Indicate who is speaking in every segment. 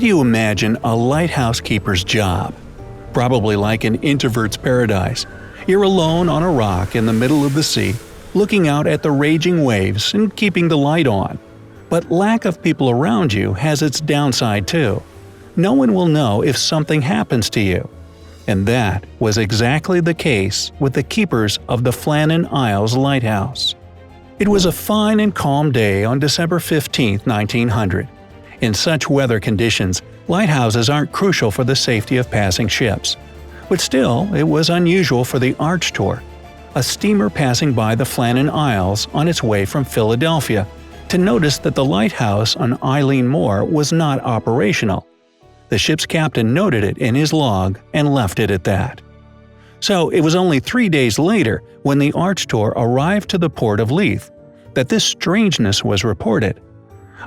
Speaker 1: do you imagine a lighthouse keeper's job? Probably like an introvert's paradise. You're alone on a rock in the middle of the sea, looking out at the raging waves and keeping the light on. But lack of people around you has its downside too. No one will know if something happens to you. And that was exactly the case with the keepers of the Flannan Isles Lighthouse. It was a fine and calm day on December 15, 1900. In such weather conditions, lighthouses aren't crucial for the safety of passing ships. But still, it was unusual for the Archtor, a steamer passing by the Flannan Isles on its way from Philadelphia, to notice that the lighthouse on Eilean Mor was not operational. The ship's captain noted it in his log and left it at that. So it was only 3 days later, when the Archtor arrived to the port of Leith, that this strangeness was reported.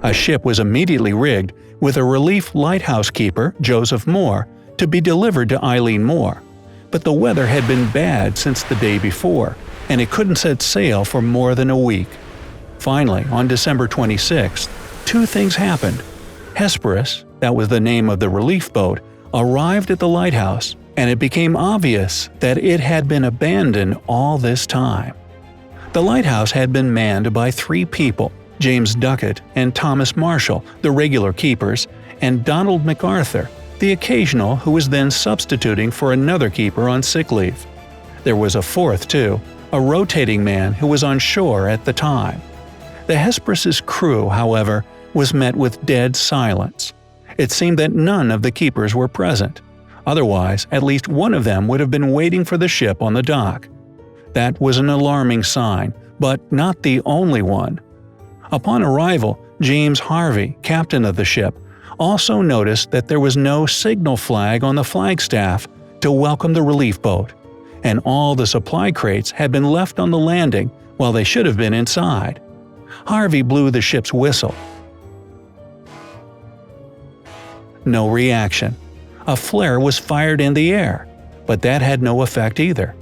Speaker 1: A ship was immediately rigged with a relief lighthouse keeper, Joseph Moore, to be delivered to Eilean Mor. But the weather had been bad since the day before, and it couldn't set sail for more than a week. Finally, on December 26, two things happened. Hesperus, that was the name of the relief boat, arrived at the lighthouse, and it became obvious that it had been abandoned all this time. The lighthouse had been manned by 3 people, James Duckett and Thomas Marshall, the regular keepers, and Donald MacArthur, the occasional who was then substituting for another keeper on sick leave. There was a fourth too, a rotating man who was on shore at the time. The Hesperus's crew, however, was met with dead silence. It seemed that none of the keepers were present. Otherwise, at least one of them would have been waiting for the ship on the dock. That was an alarming sign, but not the only one. Upon arrival, James Harvey, captain of the ship, also noticed that there was no signal flag on the flagstaff to welcome the relief boat, and all the supply crates had been left on the landing while they should have been inside. Harvey blew the ship's whistle. No reaction. A flare was fired in the air, but that had no effect either.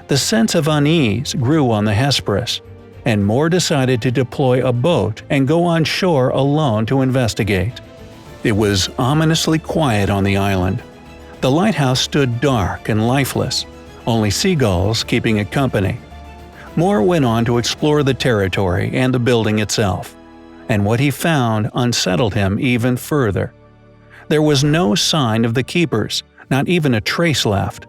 Speaker 1: The sense of unease grew on the Hesperus, and Moore decided to deploy a boat and go on shore alone to investigate. It was ominously quiet on the island. The lighthouse stood dark and lifeless, only seagulls keeping it company. Moore went on to explore the territory and the building itself, and what he found unsettled him even further. There was no sign of the keepers, not even a trace left.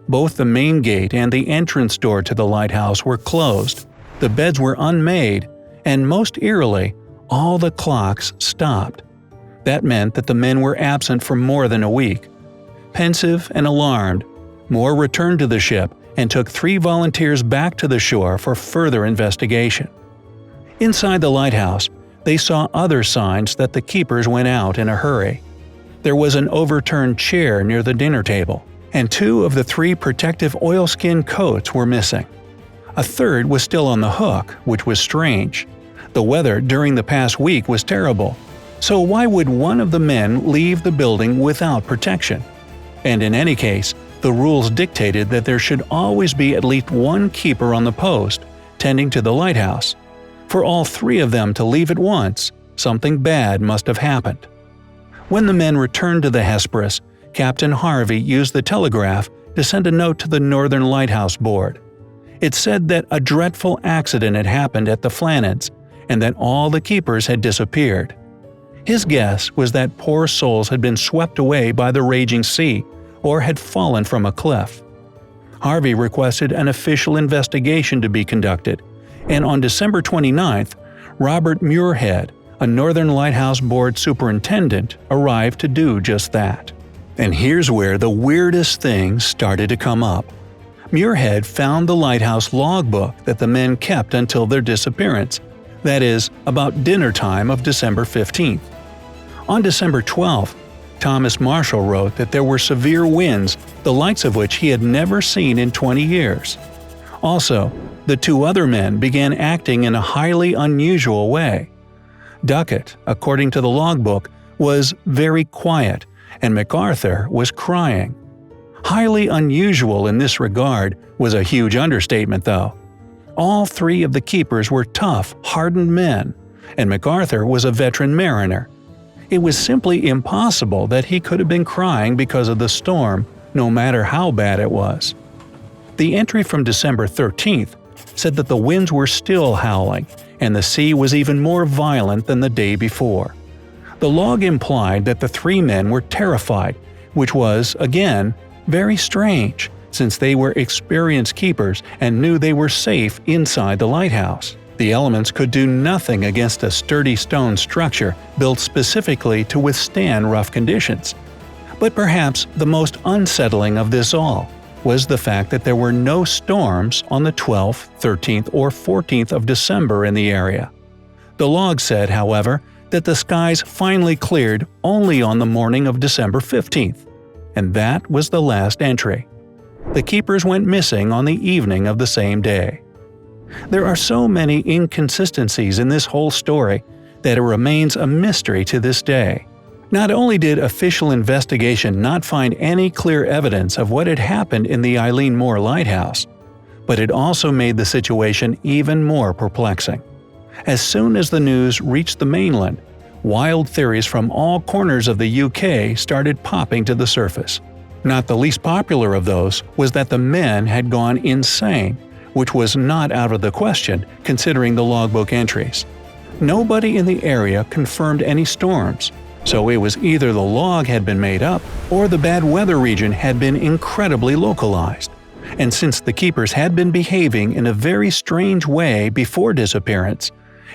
Speaker 1: Both the main gate and the entrance door to the lighthouse were closed, the beds were unmade, and most eerily, all the clocks stopped. That meant that the men were absent for more than a week. Pensive and alarmed, Moore returned to the ship and took 3 volunteers back to the shore for further investigation. Inside the lighthouse, they saw other signs that the keepers went out in a hurry. There was an overturned chair near the dinner table, and 2 of the 3 protective oilskin coats were missing. A third was still on the hook, which was strange. The weather during the past week was terrible, so why would one of the men leave the building without protection? And in any case, the rules dictated that there should always be at least one keeper on the post, tending to the lighthouse. For all 3 of them to leave at once, something bad must have happened. When the men returned to the Hesperus, Captain Harvey used the telegraph to send a note to the Northern Lighthouse Board. It said that a dreadful accident had happened at the Flannans, and that all the keepers had disappeared. His guess was that poor souls had been swept away by the raging sea, or had fallen from a cliff. Harvey requested an official investigation to be conducted, and on December 29th, Robert Muirhead, a Northern Lighthouse Board superintendent, arrived to do just that. And here's where the weirdest things started to come up. Muirhead found the lighthouse logbook that the men kept until their disappearance, that is, about dinner time of December 15th. On December 12th, Thomas Marshall wrote that there were severe winds, the likes of which he had never seen in 20 years. Also, the 2 other men began acting in a highly unusual way. Duckett, according to the logbook, was very quiet, and MacArthur was crying. Highly unusual in this regard was a huge understatement, though. All 3 of the keepers were tough, hardened men, and MacArthur was a veteran mariner. It was simply impossible that he could have been crying because of the storm, no matter how bad it was. The entry from December 13th said that the winds were still howling, and the sea was even more violent than the day before. The log implied that the three men were terrified, which was, again, very strange, since they were experienced keepers and knew they were safe inside the lighthouse. The elements could do nothing against a sturdy stone structure built specifically to withstand rough conditions. But perhaps the most unsettling of this all was the fact that there were no storms on the 12th, 13th, or 14th of December in the area. The log said, however, that the skies finally cleared only on the morning of December 15th, and that was the last entry. The keepers went missing on the evening of the same day. There are so many inconsistencies in this whole story that it remains a mystery to this day. Not only did official investigation not find any clear evidence of what had happened in the Eilean Mor lighthouse, but it also made the situation even more perplexing. As soon as the news reached the mainland, wild theories from all corners of the UK started popping to the surface. Not the least popular of those was that the men had gone insane, which was not out of the question considering the logbook entries. Nobody in the area confirmed any storms, so it was either the log had been made up or the bad weather region had been incredibly localized. And since the keepers had been behaving in a very strange way before disappearance,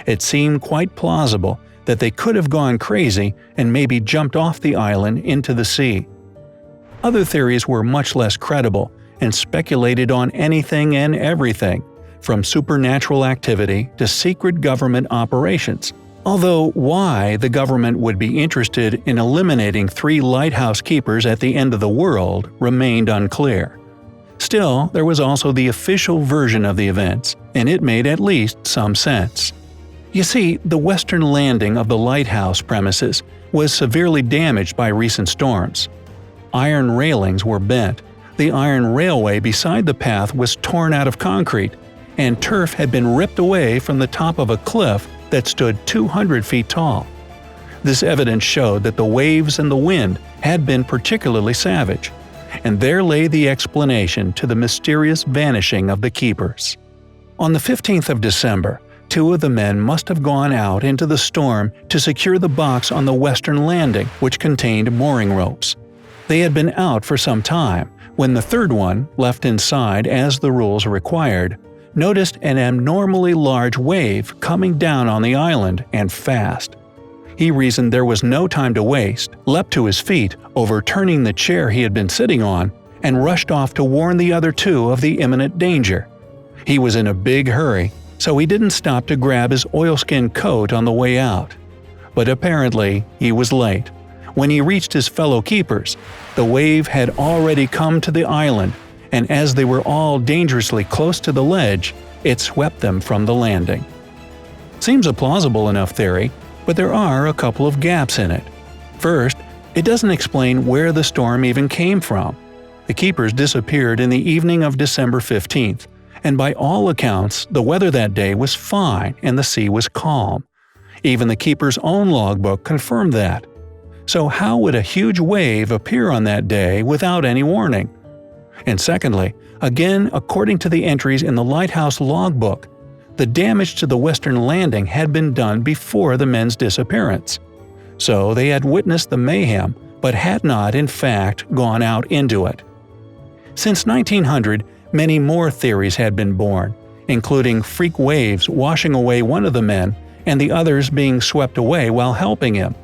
Speaker 1: it seemed quite plausible that they could have gone crazy and maybe jumped off the island into the sea. Other theories were much less credible and speculated on anything and everything, from supernatural activity to secret government operations. Although why the government would be interested in eliminating 3 lighthouse keepers at the end of the world remained unclear. Still, there was also the official version of the events, and it made at least some sense. You see, the western landing of the lighthouse premises was severely damaged by recent storms. Iron railings were bent, the iron railway beside the path was torn out of concrete, and turf had been ripped away from the top of a cliff that stood 200 feet tall. This evidence showed that the waves and the wind had been particularly savage, and there lay the explanation to the mysterious vanishing of the keepers. On the 15th of December, 2 of the men must have gone out into the storm to secure the box on the western landing, which contained mooring ropes. They had been out for some time when the third one, left inside as the rules required, noticed an abnormally large wave coming down on the island and fast. He reasoned there was no time to waste, leapt to his feet, overturning the chair he had been sitting on, and rushed off to warn the other 2 of the imminent danger. He was in a big hurry, so he didn't stop to grab his oilskin coat on the way out. But apparently, he was late. When he reached his fellow keepers, the wave had already come to the island, and as they were all dangerously close to the ledge, it swept them from the landing. Seems a plausible enough theory, but there are a couple of gaps in it. First, it doesn't explain where the storm even came from. The keepers disappeared in the evening of December 15th, and by all accounts, the weather that day was fine and the sea was calm. Even the keeper's own logbook confirmed that. So how would a huge wave appear on that day without any warning? And secondly, again according to the entries in the lighthouse logbook, the damage to the western landing had been done before the men's disappearance. So they had witnessed the mayhem, but had not in fact gone out into it. Since 1900, many more theories had been born, including freak waves washing away one of the men and the others being swept away while helping him.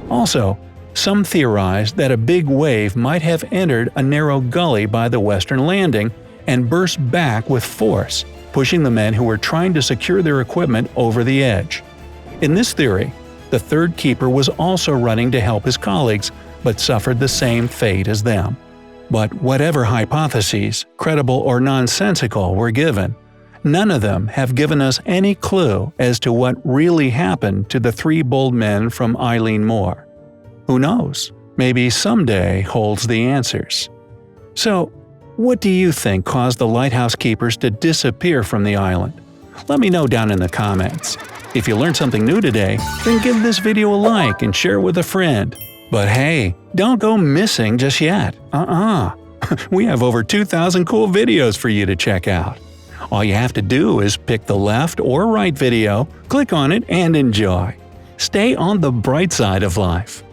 Speaker 1: Also, some theorized that a big wave might have entered a narrow gully by the western landing and burst back with force, pushing the men who were trying to secure their equipment over the edge. In this theory, the third keeper was also running to help his colleagues, but suffered the same fate as them. But whatever hypotheses, credible or nonsensical, were given, none of them have given us any clue as to what really happened to the 3 bold men from Eilean Mor. Who knows? Maybe someday holds the answers. So, what do you think caused the lighthouse keepers to disappear from the island? Let me know down in the comments. If you learned something new today, then give this video a like and share it with a friend. But hey, don't go missing just yet. We have over 2,000 cool videos for you to check out. All you have to do is pick the left or right video, click on it, and enjoy. Stay on the bright side of life.